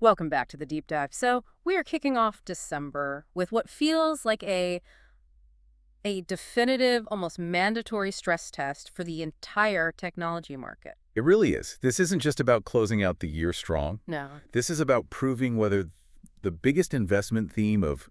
Welcome back to the deep dive. So we are kicking off December with what feels like a definitive, almost mandatory stress test for the entire technology market. It really is. This isn't just about closing out the year strong. No. This is about proving whether the biggest investment theme of,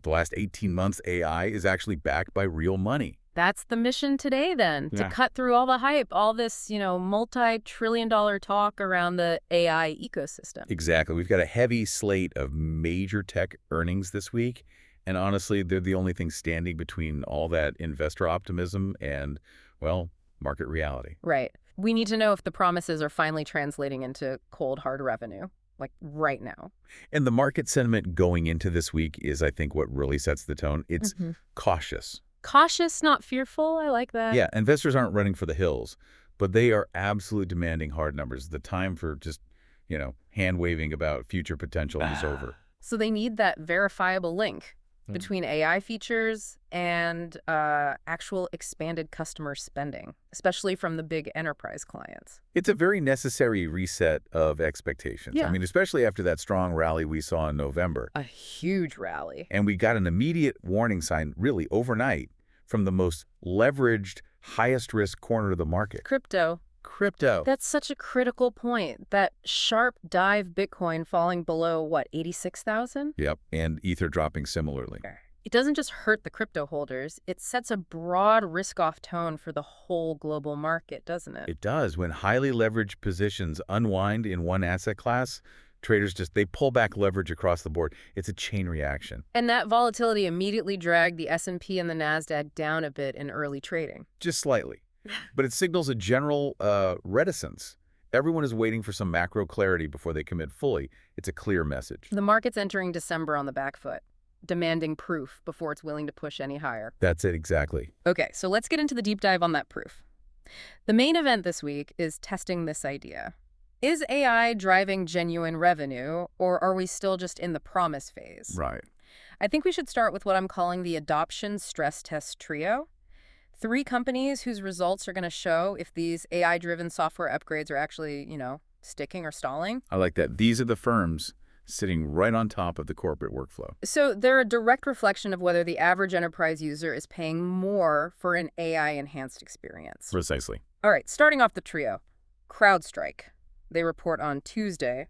the last 18 months, AI, is actually backed by real money. That's the mission today, then, to cut through all the hype, all this, multi-trillion-dollar talk around the AI ecosystem. Exactly. We've got a heavy slate of major tech earnings this week, and honestly, they're the only thing standing between all that investor optimism and, market reality. Right. We need to know if the promises are finally translating into cold, hard revenue, like right now. And the market sentiment going into this week is, I think, what really sets the tone. It's cautious. Cautious, not fearful. I like that. Yeah, investors aren't running for the hills, but they are absolutely demanding hard numbers. The time for just, hand-waving about future potential is over. So they need that verifiable link between AI features and actual expanded customer spending, especially from the big enterprise clients. It's a very necessary reset of expectations. Yeah. I mean, especially after that strong rally we saw in November. A huge rally. And we got an immediate warning sign, really, overnight, from the most leveraged, highest-risk corner of the market. Crypto. That's such a critical point. That sharp dive Bitcoin falling below, 86,000? Yep, and Ether dropping similarly. It doesn't just hurt the crypto holders. It sets a broad risk-off tone for the whole global market, doesn't it? It does. When highly leveraged positions unwind in one asset class, traders they pull back leverage across the board. It's a chain reaction. And that volatility immediately dragged the S&P and the NASDAQ down a bit in early trading. Just slightly. But it signals a general reticence. Everyone is waiting for some macro clarity before they commit fully. It's a clear message. The market's entering December on the back foot, demanding proof before it's willing to push any higher. That's it, exactly. Okay, so let's get into the deep dive on that proof. The main event this week is testing this idea. Is AI driving genuine revenue, or are we still just in the promise phase? Right. I think we should start with what I'm calling the adoption stress test trio. 3 companies whose results are going to show if these AI-driven software upgrades are actually, sticking or stalling. I like that. These are the firms sitting right on top of the corporate workflow. So they're a direct reflection of whether the average enterprise user is paying more for an AI-enhanced experience. Precisely. All right, starting off the trio, CrowdStrike. They report on Tuesday.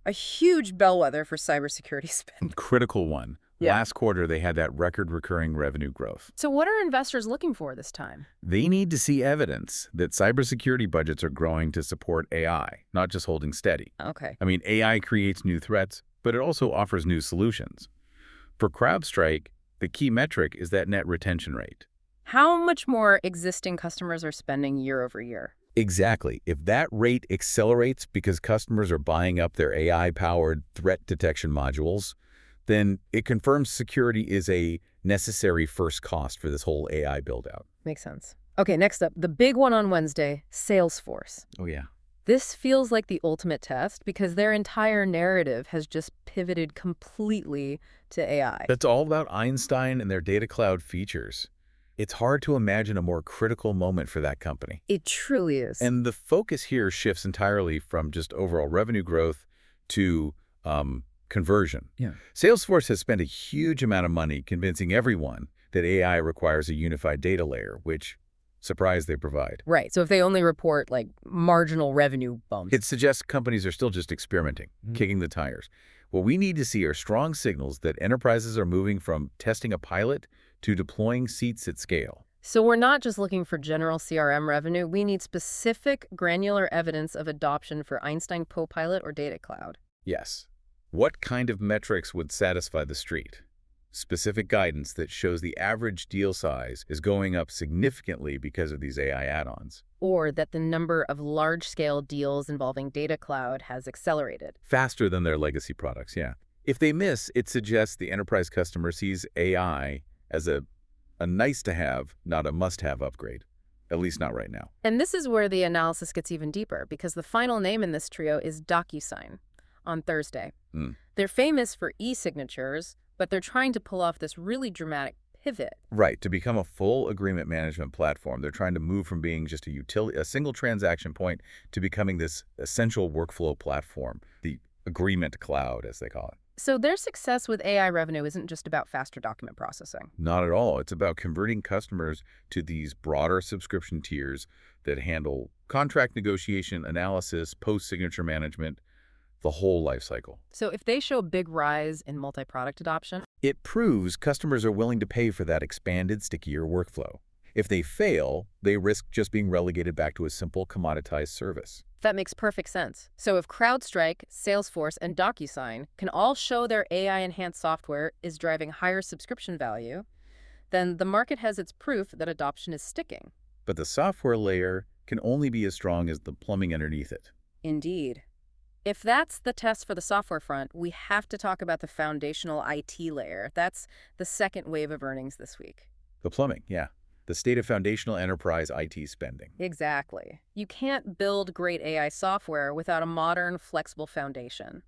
A huge bellwether for cybersecurity spend. Critical one. Yeah. Last quarter, they had that record recurring revenue growth. So what are investors looking for this time? They need to see evidence that cybersecurity budgets are growing to support AI, not just holding steady. Okay. I mean, AI creates new threats, but it also offers new solutions. For CrowdStrike, the key metric is that net retention rate. How much more existing customers are spending year over year? Exactly. If that rate accelerates because customers are buying up their AI-powered threat detection modules, then it confirms security is a necessary first cost for this whole AI build-out. Makes sense. Okay, next up, the big one on Wednesday, Salesforce. Oh, yeah. This feels like the ultimate test because their entire narrative has just pivoted completely to AI. That's all about Einstein and their data cloud features. It's hard to imagine a more critical moment for that company. It truly is. And the focus here shifts entirely from just overall revenue growth to conversion. Yeah. Salesforce has spent a huge amount of money convincing everyone that AI requires a unified data layer, which, surprise, they provide. Right. So if they only report marginal revenue bumps. It suggests companies are still just experimenting, kicking the tires. What we need to see are strong signals that enterprises are moving from testing a pilot to deploying seats at scale. So we're not just looking for general CRM revenue. We need specific granular evidence of adoption for Einstein Copilot or Data Cloud. Yes. What kind of metrics would satisfy the street? Specific guidance that shows the average deal size is going up significantly because of these AI add-ons. Or that the number of large-scale deals involving Data Cloud has accelerated. Faster than their legacy products, yeah. If they miss, it suggests the enterprise customer sees AI as a nice-to-have, not a must-have upgrade. At least not right now. And this is where the analysis gets even deeper, because the final name in this trio is DocuSign on Thursday. They're famous for e-signatures, but they're trying to pull off this really dramatic pivot. Right, to become a full agreement management platform. They're trying to move from being just a single transaction point to becoming this essential workflow platform. The agreement cloud, as they call it. So their success with AI revenue isn't just about faster document processing. Not at all. It's about converting customers to these broader subscription tiers that handle contract negotiation, analysis, post-signature management, the whole life cycle. So if they show a big rise in multi-product adoption, It proves customers are willing to pay for that expanded, stickier workflow. If they fail, they risk just being relegated back to a simple commoditized service. that makes perfect sense. So if CrowdStrike, Salesforce, and DocuSign can all show their AI-enhanced software is driving higher subscription value, then the market has its proof that adoption is sticking. But the software layer can only be as strong as the plumbing underneath it. Indeed. If that's the test for the software front, we have to talk about the foundational IT layer. That's the second wave of earnings this week. The plumbing, yeah. The state of foundational enterprise IT spending. Exactly. You can't build great AI software without a modern, flexible foundation.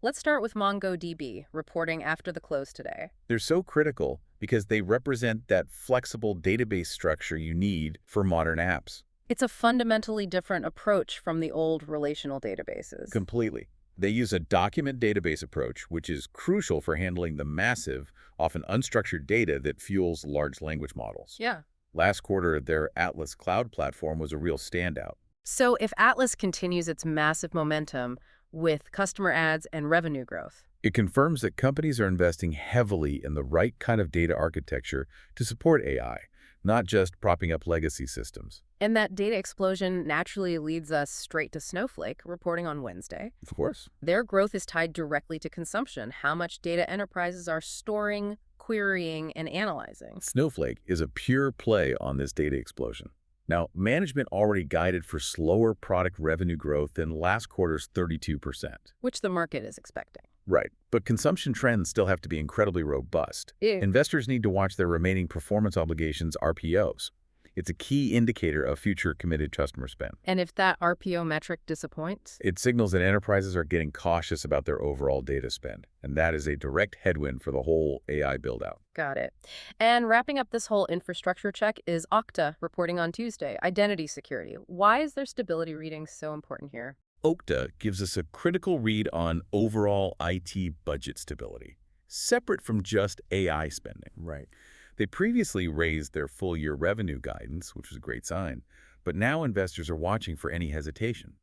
Let's start with MongoDB, reporting after the close today. They're so critical because they represent that flexible database structure you need for modern apps. It's a fundamentally different approach from the old relational databases. Completely. They use a document database approach, which is crucial for handling the massive, often unstructured data that fuels large language models. Yeah. Last quarter, their Atlas cloud platform was a real standout. So if Atlas continues its massive momentum with customer adds and revenue growth, It confirms that companies are investing heavily in the right kind of data architecture to support AI, not just propping up legacy systems. and that data explosion naturally leads us straight to Snowflake, reporting on Wednesday. Of course. Their growth is tied directly to consumption, how much data enterprises are storing, querying, and analyzing. Snowflake is a pure play on this data explosion. Now, management already guided for slower product revenue growth than last quarter's 32%. Which the market is expecting. Right, but consumption trends still have to be incredibly robust. Investors need to watch their remaining performance obligations, RPOs. It's a key indicator of future committed customer spend. And if that RPO metric disappoints? It signals that enterprises are getting cautious about their overall data spend, and that is a direct headwind for the whole AI build-out. Got it. And wrapping up this whole infrastructure check is Okta reporting on Tuesday, identity security. Why is their stability reading so important here? Okta gives us a critical read on overall IT budget stability, separate from just AI spending. Right. They previously raised their full-year revenue guidance, which was a great sign, but now investors are watching for any hesitation,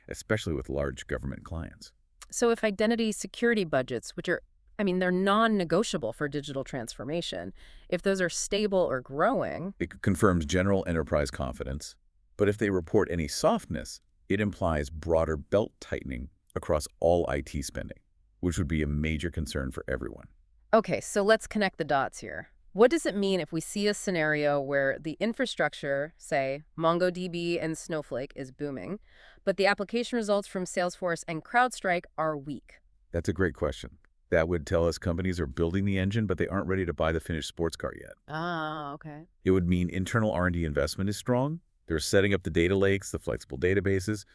especially with large government clients. So if identity security budgets, which are, they're non-negotiable for digital transformation, if those are stable or growing, It confirms general enterprise confidence, but if they report any softness, it implies broader belt tightening across all IT spending, which would be a major concern for everyone. okay, so let's connect the dots here. What does it mean if we see a scenario where the infrastructure, say, MongoDB and Snowflake, is booming, but the application results from Salesforce and CrowdStrike are weak? That's a great question. That would tell us companies are building the engine, but they aren't ready to buy the finished sports car yet. Ah, okay. It would mean internal R&D investment is strong. They're setting up the data lakes, the flexible databases,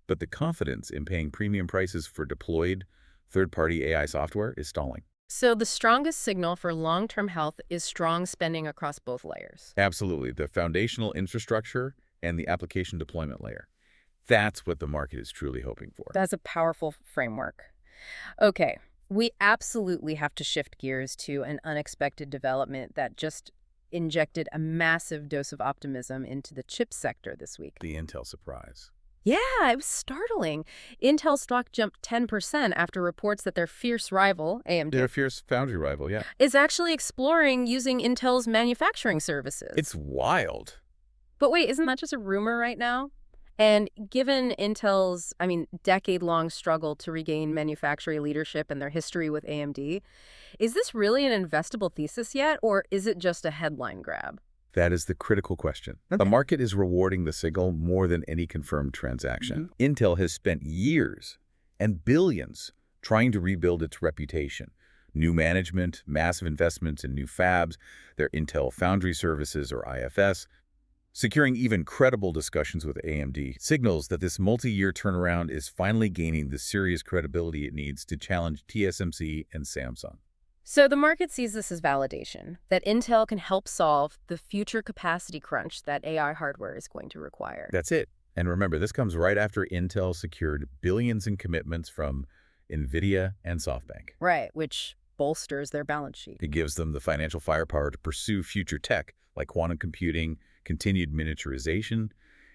but the confidence in paying premium prices for deployed third-party AI software is stalling. So the strongest signal for long-term health is strong spending across both layers. Absolutely. The foundational infrastructure and the application deployment layer. That's what the market is truly hoping for. That's a powerful framework. Okay, we absolutely have to shift gears to an unexpected development that just injected a massive dose of optimism into the chip sector this week. The Intel surprise. Yeah, it was startling. Intel stock jumped 10% after reports that their fierce rival, AMD, They're a fierce foundry rival, yeah. is actually exploring using Intel's manufacturing services. It's wild. But wait, isn't that just a rumor right now? And given Intel's, decade-long struggle to regain manufacturing leadership and their history with AMD, is this really an investable thesis yet, or is it just a headline grab? That is the critical question. The market is rewarding the signal more than any confirmed transaction. Intel has spent years and billions trying to rebuild its reputation. New management, massive investments in new fabs, their Intel Foundry Services, or IFS, securing even credible discussions with AMD signals that this multi-year turnaround is finally gaining the serious credibility it needs to challenge TSMC and Samsung. So the market sees this as validation, that Intel can help solve the future capacity crunch that AI hardware is going to require. That's it. And remember, this comes right after Intel secured billions in commitments from NVIDIA and SoftBank. Right, which bolsters their balance sheet. It gives them the financial firepower to pursue future tech like quantum computing, continued miniaturization.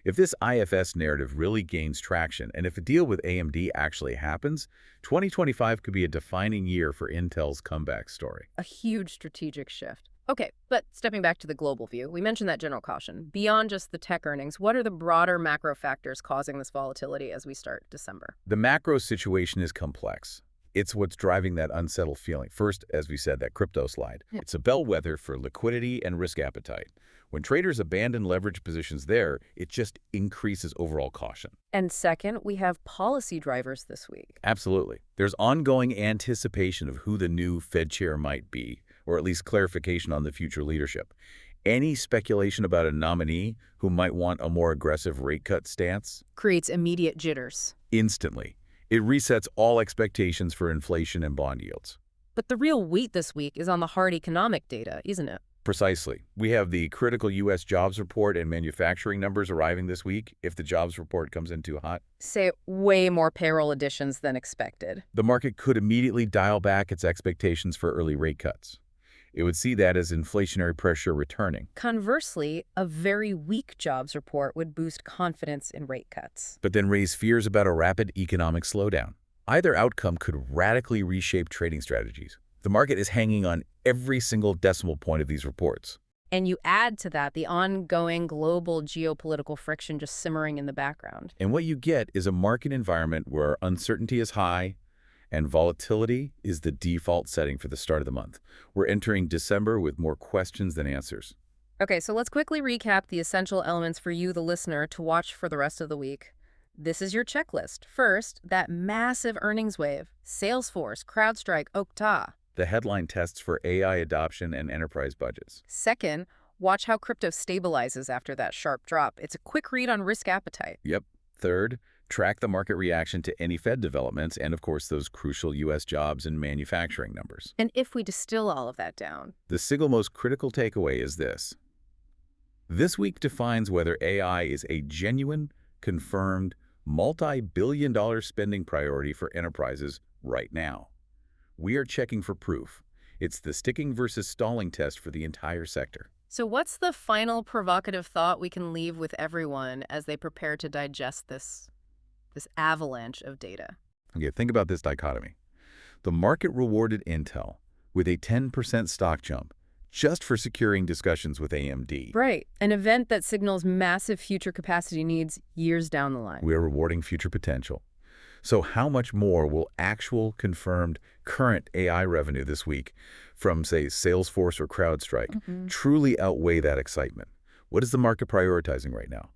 If this IFS narrative really gains traction, and if a deal with AMD actually happens, 2025 could be a defining year for Intel's comeback story. A huge strategic shift. Okay, but stepping back to the global view, we mentioned that general caution. Beyond just the tech earnings, what are the broader macro factors causing this volatility as we start December? The macro situation is complex. It's what's driving that unsettled feeling. First, as we said, that crypto slide. Yeah. It's a bellwether for liquidity and risk appetite. When traders abandon leverage positions there, it just increases overall caution. And second, we have policy drivers this week. Absolutely. There's ongoing anticipation of who the new Fed chair might be, or at least clarification on the future leadership. Any speculation about a nominee who might want a more aggressive rate cut stance? Creates immediate jitters. Instantly. It resets all expectations for inflation and bond yields. But the real weight this week is on the hard economic data, isn't it? Precisely. We have the critical U.S. jobs report and manufacturing numbers arriving this week if the jobs report comes in too hot. Say way more payroll additions than expected. The market could immediately dial back its expectations for early rate cuts. It would see that as inflationary pressure returning. Conversely, a very weak jobs report would boost confidence in rate cuts. But then raise fears about a rapid economic slowdown. Either outcome could radically reshape trading strategies. The market is hanging on every single decimal point of these reports. And you add to that the ongoing global geopolitical friction just simmering in the background. And what you get is a market environment where uncertainty is high and volatility is the default setting for the start of the month. We're entering December with more questions than answers. Okay, so let's quickly recap the essential elements for you, the listener, to watch for the rest of the week. This is your checklist. First, that massive earnings wave. Salesforce, CrowdStrike, Okta. The headline tests for AI adoption and enterprise budgets. Second, watch how crypto stabilizes after that sharp drop. It's a quick read on risk appetite. Yep. Third, track the market reaction to any Fed developments and, of course, those crucial U.S. jobs and manufacturing numbers. And if we distill all of that down, The single most critical takeaway is this. This week defines whether AI is a genuine, confirmed, multi-billion-dollar spending priority for enterprises right now. We are checking for proof. It's the sticking versus stalling test for the entire sector. so what's the final provocative thought we can leave with everyone as they prepare to digest this avalanche of data? Okay, think about this dichotomy. The market rewarded Intel with a 10% stock jump just for securing discussions with AMD. Right, an event that signals massive future capacity needs years down the line. We are rewarding future potential. So how much more will actual confirmed current AI revenue this week from, say, Salesforce or CrowdStrike truly outweigh that excitement? What is the market prioritizing right now?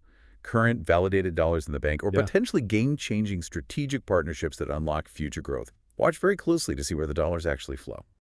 Current validated dollars in the bank or potentially game-changing strategic partnerships that unlock future growth? Watch very closely to see where the dollars actually flow.